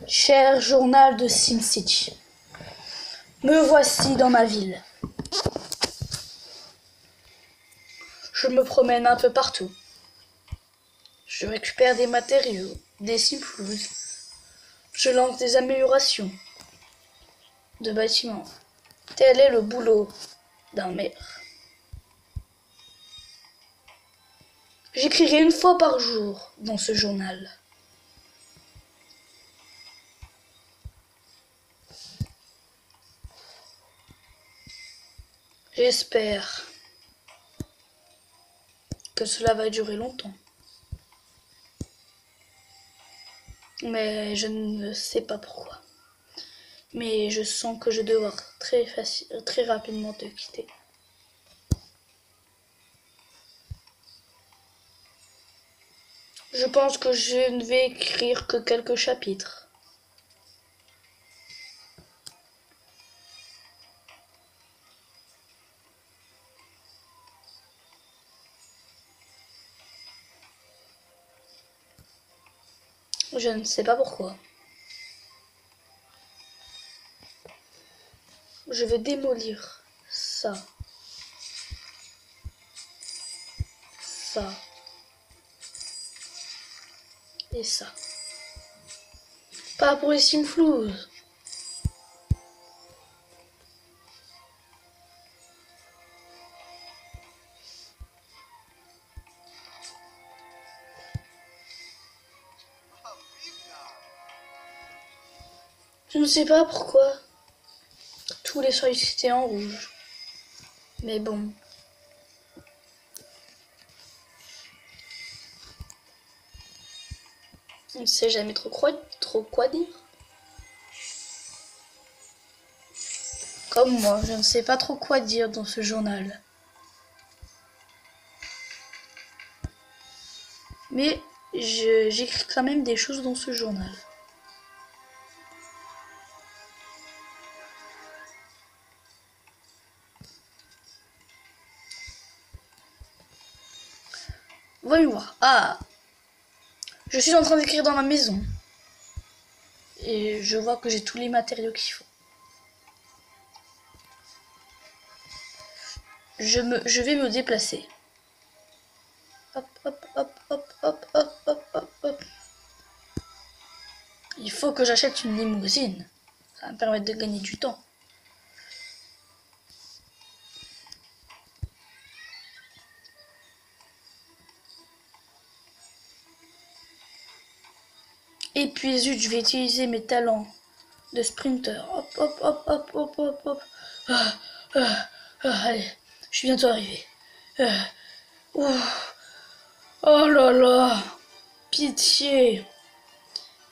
Cher journal de SimCity, me voici dans ma ville. Je me promène un peu partout. Je récupère des matériaux, des simflouses. Je lance des améliorations de bâtiments. Tel est le boulot d'un maire. J'écrirai une fois par jour dans ce journal. J'espère que cela va durer longtemps. Mais je ne sais pas pourquoi. Mais je sens que je dois devoir très rapidement te quitter. Je pense que je ne vais écrire que quelques chapitres. Je ne sais pas pourquoi. Je vais démolir ça. Ça. Et ça. Pas pour les simflouses. Je ne sais pas pourquoi tous les sols étaient en rouge. Mais bon. On ne sait jamais trop quoi dire. Comme moi, je ne sais pas trop quoi dire dans ce journal. Mais j'écris quand même des choses dans ce journal. Voyons voir. Ah, je suis en train d'écrire dans ma maison. Et je vois que j'ai tous les matériaux qu'il faut. Je vais me déplacer. Hop, hop, hop, hop, hop, hop, hop, hop, hop. Il faut que j'achète une limousine. Ça va me permettre de gagner du temps. Et puis zut, je vais utiliser mes talents de sprinter. Hop, hop, hop, hop, hop, hop, hop. Allez, je suis bientôt arrivé. Oh là là, pitié.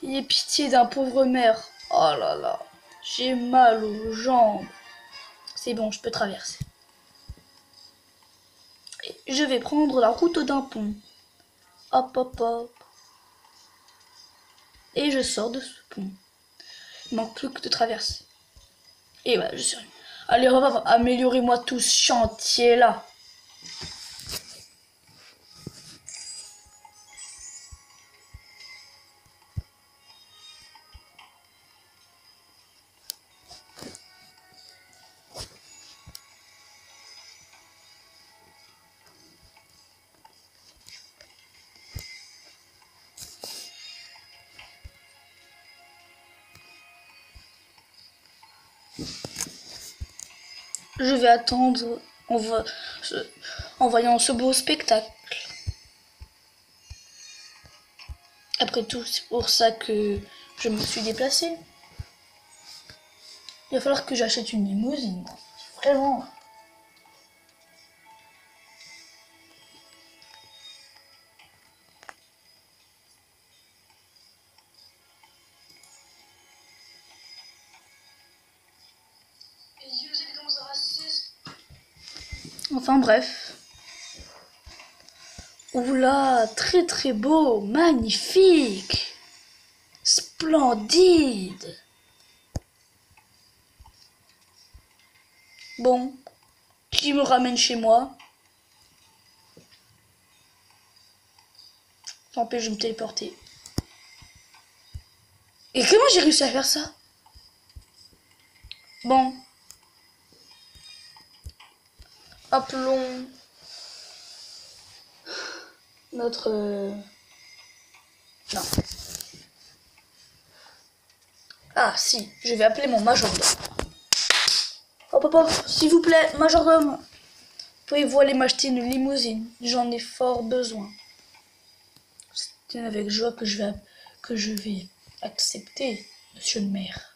Il est pitié d'un pauvre maire. Oh là là, j'ai mal aux jambes. C'est bon, je peux traverser. Et je vais prendre la route d'un pont. Hop, hop, hop. Et je sors de ce pont. Il manque plus que de traverser. Et voilà, je suis arrivé. Allez, on va améliorer-moi tout ce chantier-là. Je vais attendre en voyant ce beau spectacle. Après tout, c'est pour ça que je me suis déplacée. Il va falloir que j'achète une limousine. Vraiment. Enfin bref. Oula, très très beau, magnifique, splendide. Bon, qui me ramène chez moi? Tant pis, je vais me téléporter. Et comment j'ai réussi à faire ça? Bon. Appelons notre... Non. Ah si, je vais appeler mon majordome. Hop hop hop, s'il vous plaît, majordome. Pouvez-vous aller m'acheter une limousine? J'en ai fort besoin. C'est avec joie que je vais accepter, monsieur le maire.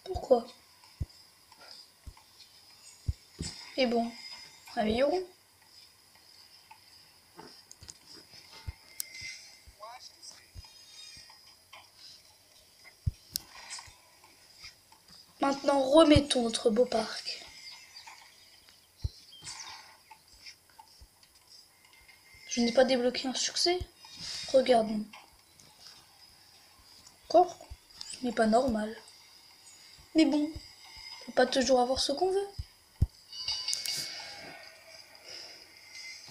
Pourquoi? Et bon, améliorons. Maintenant, remettons notre beau parc. Je n'ai pas débloqué un succès? Regardons. Encore? Ce n'est pas normal. Mais bon, on peut pas toujours avoir ce qu'on veut.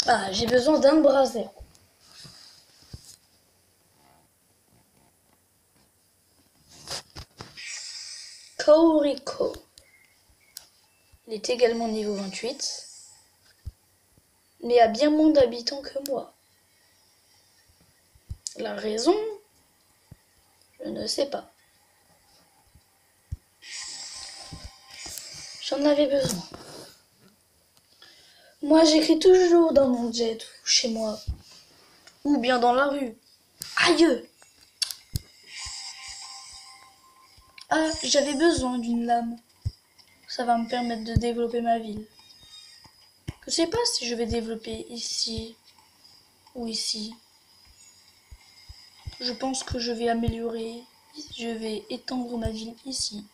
Ah, j'ai besoin d'un bras zéro. Kaoriko. Il est également niveau 28, mais a bien moins d'habitants que moi. La raison, je ne sais pas. J'en avais besoin. Moi, j'écris toujours dans mon jet ou chez moi, ou bien dans la rue. Aïe! Ah, j'avais besoin d'une lame. Ça va me permettre de développer ma ville. Je sais pas si je vais développer ici ou ici. Je pense que je vais améliorer, je vais étendre ma ville ici.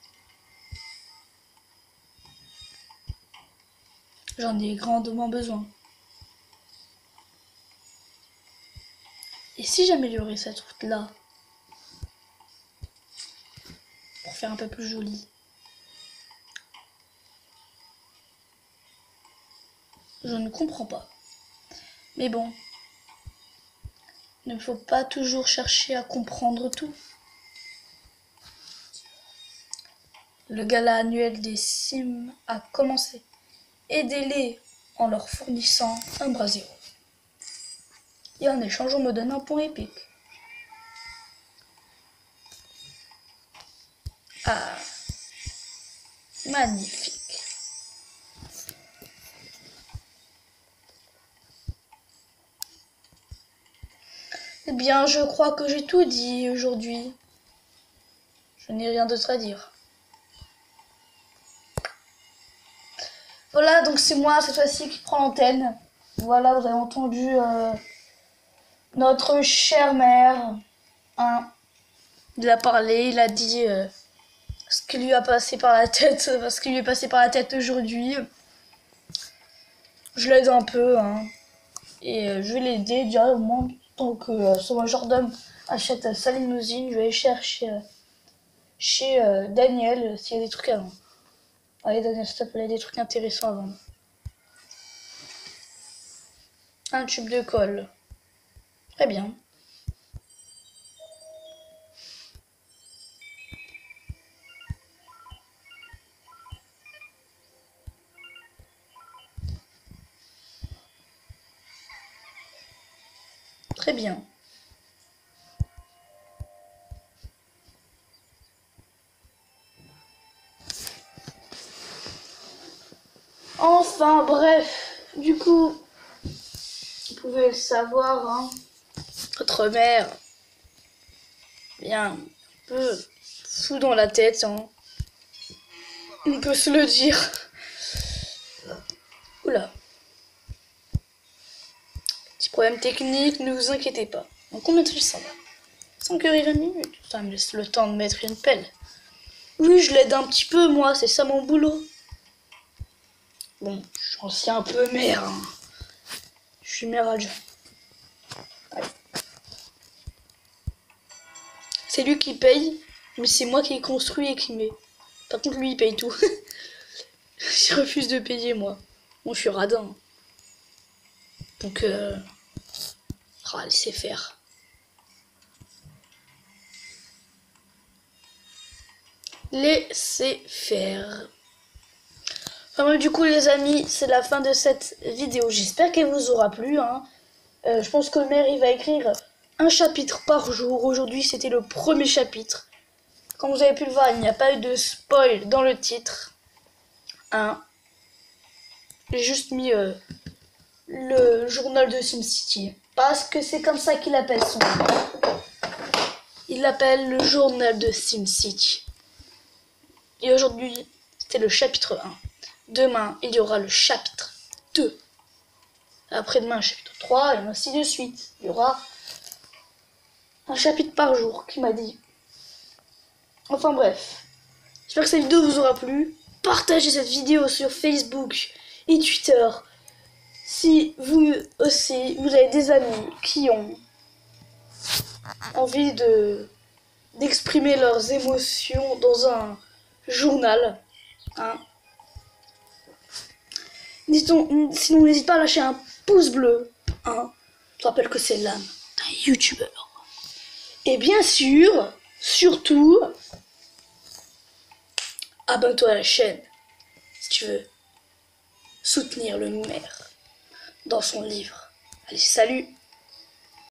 J'en ai grandement besoin. Et si j'améliorais cette route-là pour faire un peu plus joli? Je ne comprends pas. Mais bon, il ne faut pas toujours chercher à comprendre tout. Le gala annuel des Sims a commencé. Aidez-les en leur fournissant un bras zéro. Et en échange, on me donne un point épique. Ah, magnifique. Eh bien, je crois que j'ai tout dit aujourd'hui. Je n'ai rien d'autre à dire. Voilà, donc c'est moi cette fois-ci qui prend l'antenne. Voilà, vous avez entendu notre cher maire. Hein, il a parlé, il a dit ce qui lui a passé par la tête, ce qui lui est passé par la tête aujourd'hui. Je l'aide un peu, hein, et je vais l'aider directement tant que son majordome achète sa limousine. Je vais aller chercher chez Daniel s'il y a des trucs à vendre. Allez Daniel, s'il te plaît, des trucs intéressants à vendre. Un tube de colle. Très bien. Très bien. Enfin bref, du coup, vous pouvez le savoir, hein, votre mère, bien, un peu fou dans la tête, hein. On peut se le dire. Oula. Petit problème technique, ne vous inquiétez pas. Donc combien de temps ça va 5h30 minutes. Ça me laisse le temps de mettre une pelle. Oui, je l'aide un petit peu, moi, c'est ça mon boulot. Bon, j'en suis un peu mère, hein. Je suis mère adjoint. Ouais. C'est lui qui paye, mais c'est moi qui construis et qui met. Par contre, lui, il paye tout. Je refuse de payer, moi. Bon, je suis radin. Donc, laissez faire. Laissez faire. Enfin, du coup, les amis, c'est la fin de cette vidéo. J'espère qu'elle vous aura plu, hein. Je pense que le maire, il va écrire un chapitre par jour. Aujourd'hui, c'était le premier chapitre. Comme vous avez pu le voir, il n'y a pas eu de spoil dans le titre. Hein. J'ai juste mis le journal de SimCity. Parce que c'est comme ça qu'il appelle son livre. Il l'appelle le journal de SimCity. Et aujourd'hui, c'était le chapitre 1. Demain, il y aura le chapitre 2. Après-demain, le chapitre 3, et ainsi de suite. Il y aura un chapitre par jour, qui m'a dit. Enfin bref. J'espère que cette vidéo vous aura plu. Partagez cette vidéo sur Facebook et Twitter. Si vous aussi, vous avez des amis qui ont envie d'exprimer leurs émotions dans un journal, hein. Sinon, n'hésite pas à lâcher un pouce bleu, hein. Je te rappelle que c'est l'âme d'un youtubeur. Et bien sûr, surtout, abonne-toi à la chaîne si tu veux soutenir le maire dans son livre. Allez, salut!